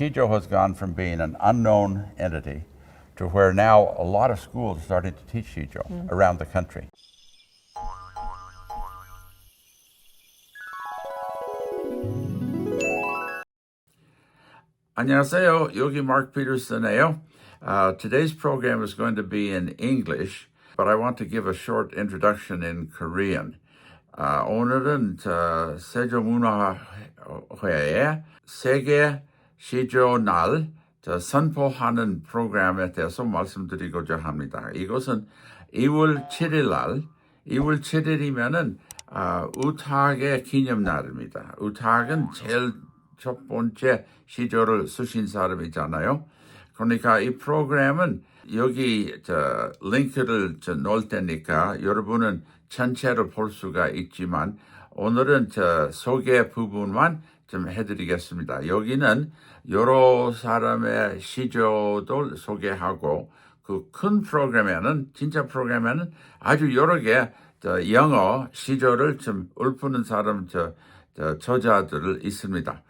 Sijo has gone from being an unknown entity to where now a lot of schools are starting to teach Sijo around the country. 안녕하세요. 여기 Mark Peterson예요. Today's program is going to be in English, but I want to give a short introduction in Korean. 오늘은 세종문화회의 세계 시조 날 선포하는 프로그램에 대해서 말씀드리고자 합니다. 이것은 2월 7일 날, 2월 7일이면은 우탁의 기념날입니다. 우탁은 제일 첫 번째 시조를 쓰신 사람이잖아요. 그러니까 이 프로그램은 여기 링크를 넣을 테니까 여러분은 전체를 볼 수가 있지만 오늘은 소개 부분만 좀 해드리겠습니다. 여기는 여러 사람의 시조도 소개하고 그 큰 프로그램에는 진짜 프로그램에는 아주 여러 개 영어 시조를 좀 읊는 사람 저자들 있습니다.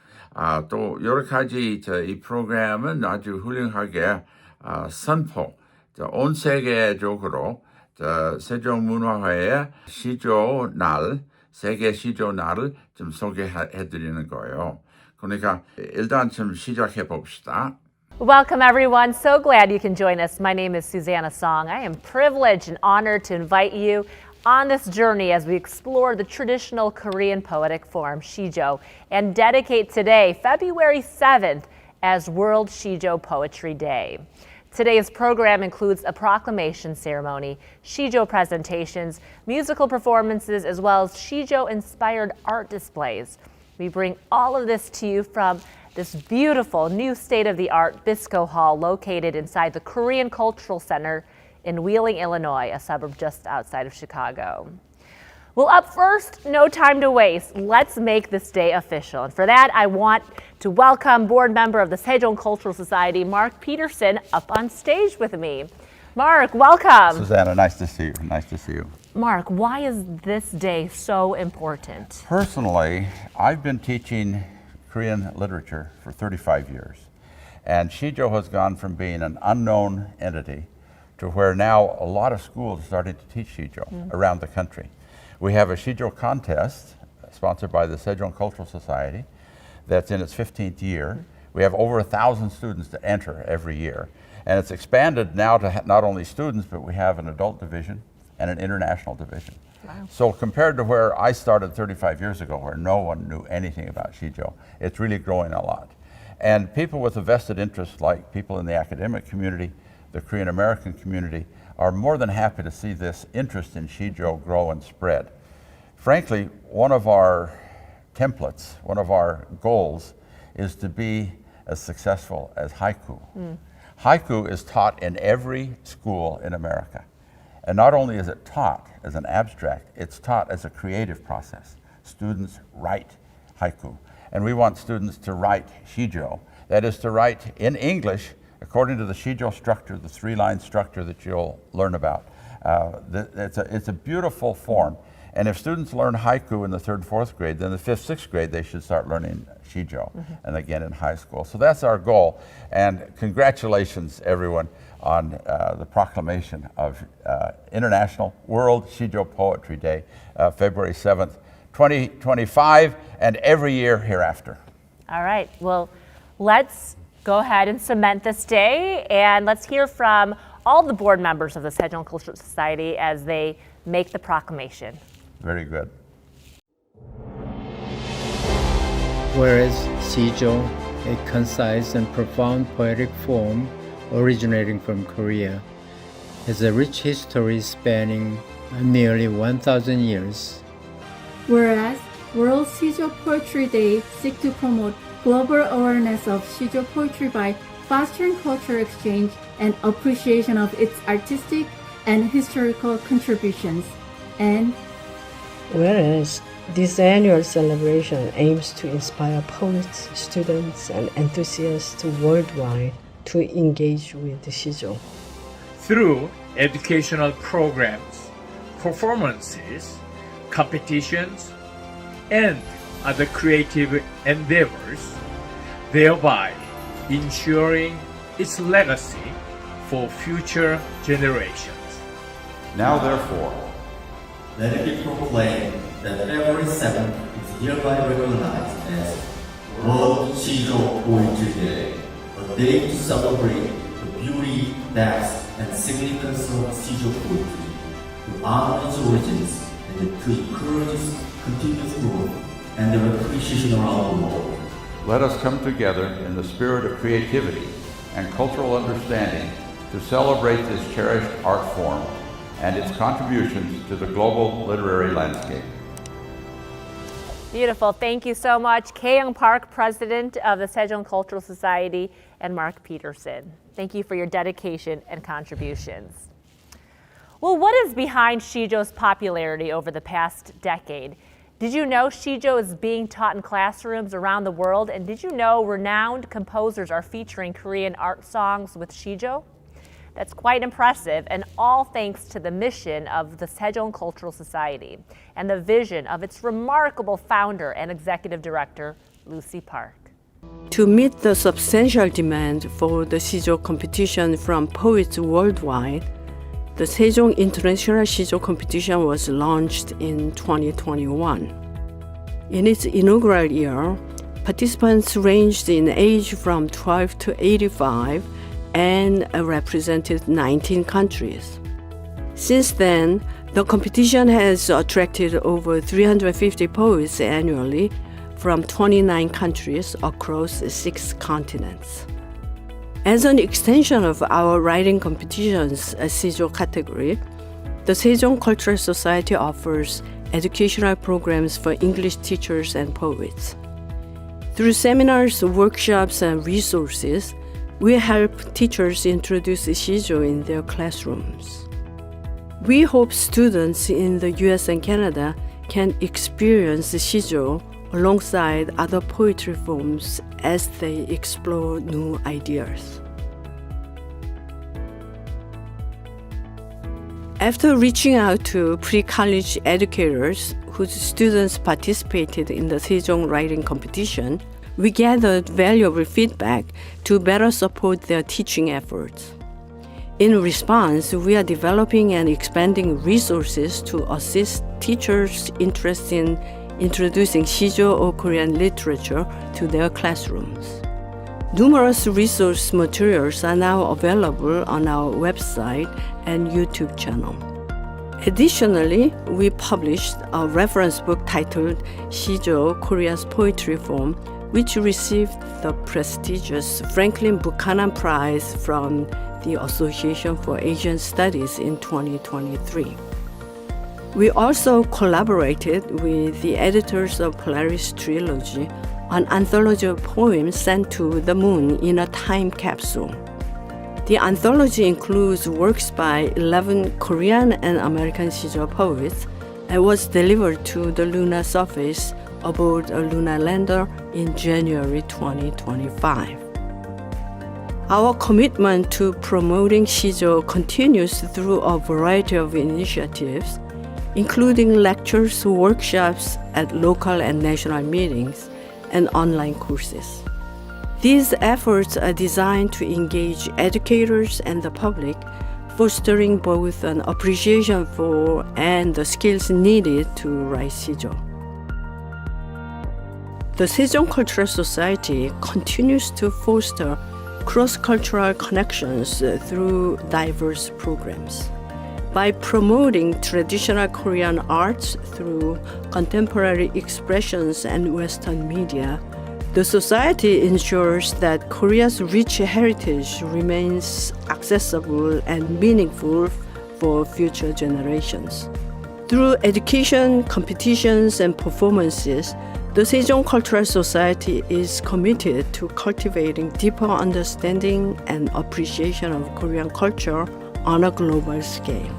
또 여러 가지 이 프로그램은 아주 훌륭하게 선포, 온 세계적으로 세종문화회의 시조 날, 세계 시조 날을 좀 소개해드리는 거예요. 그러니까 일단 좀 시작해 봅시다. Welcome, everyone. So glad you can join us. My name is Susanna Song. I am privileged and honored to invite you on this journey as we explore the traditional Korean poetic form, Sijo, and dedicate today, February 7th, as World Sijo Poetry Day. Today's program includes a proclamation ceremony, Sijo presentations, musical performances, as well as Sijo-inspired art displays. We bring all of this to you from this beautiful new state-of-the-art Bisco Hall located inside the Korean Cultural Center in Wheeling, Illinois, a suburb just outside of Chicago. Well, up first, no time to waste. Let's make this day official. And for that, I want to welcome board member of the Sejong Cultural Society, Mark Peterson, up on stage with me. Mark, welcome. Susanna, nice to see you. Nice to see you. Mark, why is this day so important? Personally, I've been teaching Korean literature for 35 years. And Sijo has gone from being an unknown entity to where now a lot of schools are starting to teach Sijo around the country. We have a Sijo contest sponsored by the Sejong Cultural Society that's in its 15th year. We have over 1,000 students that enter every year. And it's expanded now to not only students, but we have an adult division and an international division. Wow. So compared to where I started 35 years ago, where no one knew anything about Sijo, it's really growing a lot. And people with a vested interest, like people in the academic community, the Korean American community, are more than happy to see this interest in Sijo grow and spread. Frankly, one of our templates, one of our goals is to be as successful as haiku. Haiku is taught in every school in America. And not only is it taught as an abstract, it's taught as a creative process. Students write haiku. And we want students to write Sijo. That is to write in English according to the Sijo structure, the three-line structure that you'll learn about. It's a beautiful form. And if students learn haiku in the 3rd, 4th grade, then the 5th, 6th grade, they should start learning Sijo, and again in high school. So that's our goal. And congratulations, everyone, on the proclamation of International World Sijo Poetry Day, February 7th, 2025, and every year hereafter. All right. Well, let's go ahead and cement this day, and let's hear from all the board members of the Sejong Cultural Society as they make the proclamation. Very good. Whereas Sijo, a concise and profound poetic form originating from Korea, has a rich history spanning nearly 1,000 years. Whereas World Sijo Poetry Day seeks to promote global awareness of Sijo poetry by fostering cultural exchange and appreciation of its artistic and historical contributions. And whereas this annual celebration aims to inspire poets, students, and enthusiasts worldwide to engage with Sijo through educational programs, performances, competitions, and other creative endeavors, thereby ensuring its legacy for future generations. Now therefore, let it be proclaimed that February 7th is hereby recognized as World Sijo Poetry Day, a day to celebrate the beauty, depth, and significance of Sijo poetry, to honor its origins, and to encourage its continuous growth and their appreciation around the world. let us come together in the spirit of creativity and cultural understanding to celebrate this cherished art form and its contributions to the global literary landscape. Beautiful. Thank you so much, Kaeyoung Park, President of the Sejong Cultural Society, and Mark Peterson. Thank you for your dedication and contributions. Well, what is behind Sijo's popularity over the past decade? Did you know Sijo is being taught in classrooms around the world? And did you know renowned composers are featuring Korean art songs with Sijo? That's quite impressive, and all thanks to the mission of the Sejong Cultural Society and the vision of its remarkable founder and executive director, Lucy Park. To meet the substantial demand for the Sijo competition from poets worldwide, the Sejong International Sijo Competition was launched in 2021. In its inaugural year, participants ranged in age from 12 to 85 and represented 19 countries. Since then, the competition has attracted over 350 poets annually from 29 countries across 6 continents. As an extension of our writing competition's Sijo category, the Sejong Cultural Society offers educational programs for English teachers and poets. Through seminars, workshops, and resources, we help teachers introduce Sijo in their classrooms. We hope students in the US and Canada can experience Sijo alongside other poetry forms as they explore new ideas. After reaching out to pre-college educators whose students participated in the Sejong writing competition, we gathered valuable feedback to better support their teaching efforts. In response, we are developing and expanding resources to assist teachers interested in introducing Sijo or Korean literature to their classrooms. Numerous resource materials are now available on our website and YouTube channel. Additionally, we published a reference book titled Sijo, Korea's Poetry Form, which received the prestigious Franklin Buchanan Prize from the Association for Asian Studies in 2023. We also collaborated with the editors of Polaris Trilogy on anthology of poems sent to the moon in a time capsule. The anthology includes works by 11 Korean and American Sijo poets and was delivered to the lunar surface aboard a lunar lander in January 2025. Our commitment to promoting Sijo continues through a variety of initiatives, including lectures, workshops at local and national meetings, and online courses. These efforts are designed to engage educators and the public, fostering both an appreciation for and the skills needed to write Sijo. The Sejong Cultural Society continues to foster cross-cultural connections through diverse programs. By promoting traditional Korean arts through contemporary expressions and Western media, the Society ensures that Korea's rich heritage remains accessible and meaningful for future generations. Through education, competitions, and performances, the Sejong Cultural Society is committed to cultivating deeper understanding and appreciation of Korean culture on a global scale.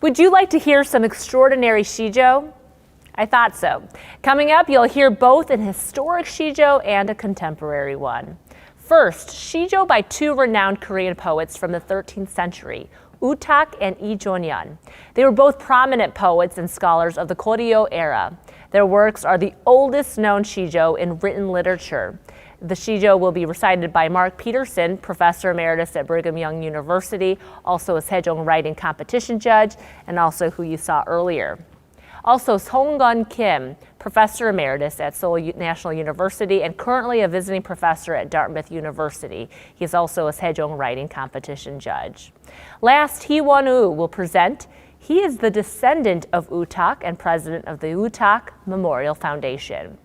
Would you like to hear some extraordinary Sijo? I thought so. Coming up, you'll hear both an historic Sijo and a contemporary one. First, Sijo by 2 renowned Korean poets from the 13th century, Utak and Lee Jonyeon. They were both prominent poets and scholars of the Goryeo era. Their works are the oldest known Sijo in written literature. The Sijo will be recited by Mark Peterson, Professor Emeritus at Brigham Young University, also a Sejong writing competition judge, and also who you saw earlier. Also, Song Kim, Professor Emeritus at Seoul National University and currently a visiting professor at Dartmouth University. He's also a Sejong writing competition judge. Last, Hee-won-woo will present. He is the descendant of Utak and president of the Utak Memorial Foundation.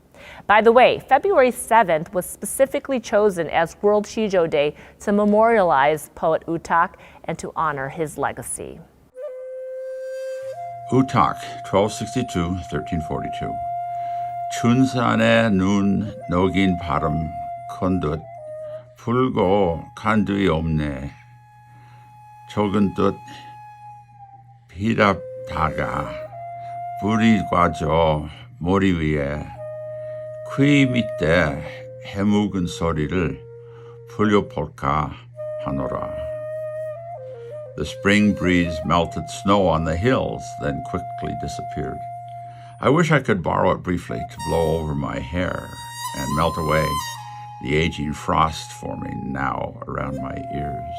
By the way, February 7th was specifically chosen as World Sijo Day to memorialize poet Utak and to honor his legacy. Utak, 1262-1342. 춘산에 눈 녹인 바람 건듯 불고 간두이 없네. 적은 뜻 비랍다가 불이 과져 머리 위에 귀 밑에 해묵은 소리를 풀려볼까 하노라. The spring breeze melted snow on the hills, then quickly disappeared. I wish I could borrow it briefly to blow over my hair and melt away the aging frost forming now around my ears.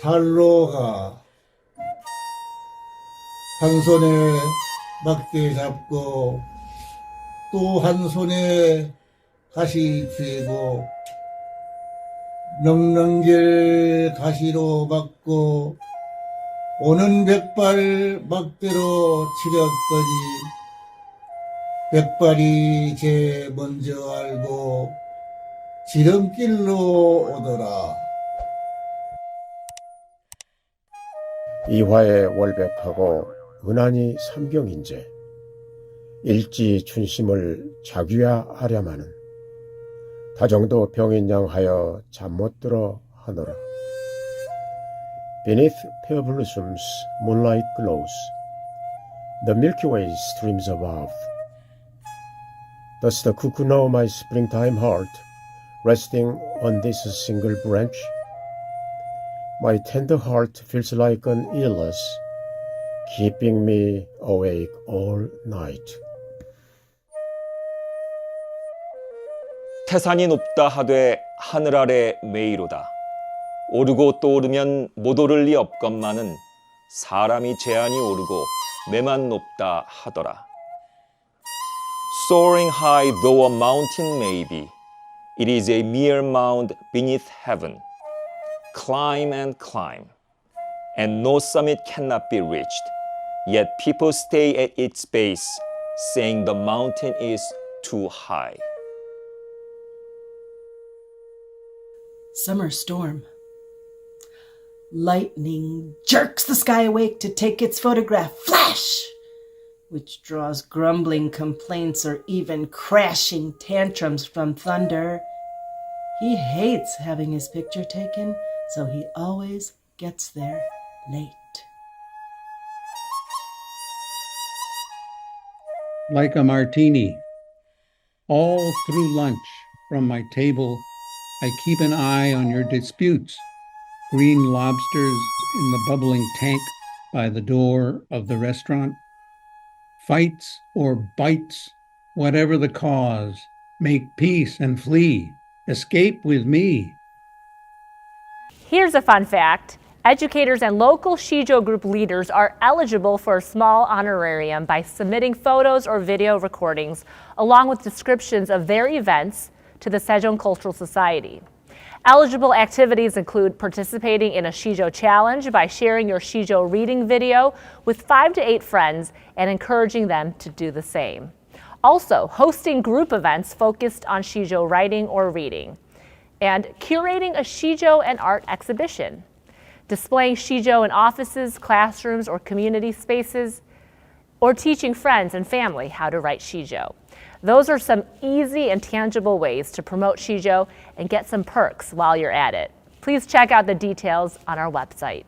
달로가 한 손에 막대 잡고 또 한 손에 가시 쥐고 넉넉길 가시로 막고 오는 백발 막대로 치렸더니 백발이 제 먼저 알고 지름길로 오더라. 이화에 월백하고 은하니 삼경인제 일지 춘심을 자귀하하려마는 다정도 병인양하여 잠 못 들어 하노라. Beneath pale blossoms moonlight glows, the Milky Way streams above. Does the cuckoo know my springtime heart resting on this single branch? My tender heart feels like an illness, keeping me awake all night. 태산이 높다 하되 하늘 아래 메이로다. 오르고 또 오르면 못 오를 리 없건만은 사람이 제한이 오르고 매만 높다 하더라. Soaring high though a mountain may be, it is a mere mound beneath heaven. Climb and climb, and no summit cannot be reached. Yet people stay at its base, saying the mountain is too high. Summer storm. Lightning jerks the sky awake to take its photograph. Flash! Which draws grumbling complaints or even crashing tantrums from thunder. He hates having his picture taken, so he always gets there late. Like a martini. All through lunch, from my table, I keep an eye on your disputes. Green lobsters in the bubbling tank by the door of the restaurant. Fights or bites, whatever the cause, make peace and flee. Escape with me. Here's a fun fact. Educators and local Sijo group leaders are eligible for a small honorarium by submitting photos or video recordings along with descriptions of their events to the Sejong Cultural Society. Eligible activities include participating in a Sijo challenge by sharing your Sijo reading video with 5 to 8 friends and encouraging them to do the same. Also, hosting group events focused on Sijo writing or reading, and curating a Sijo and art exhibition, displaying Sijo in offices, classrooms, or community spaces, or teaching friends and family how to write Sijo. Those are some easy and tangible ways to promote Sijo and get some perks while you're at it. Please check out the details on our website.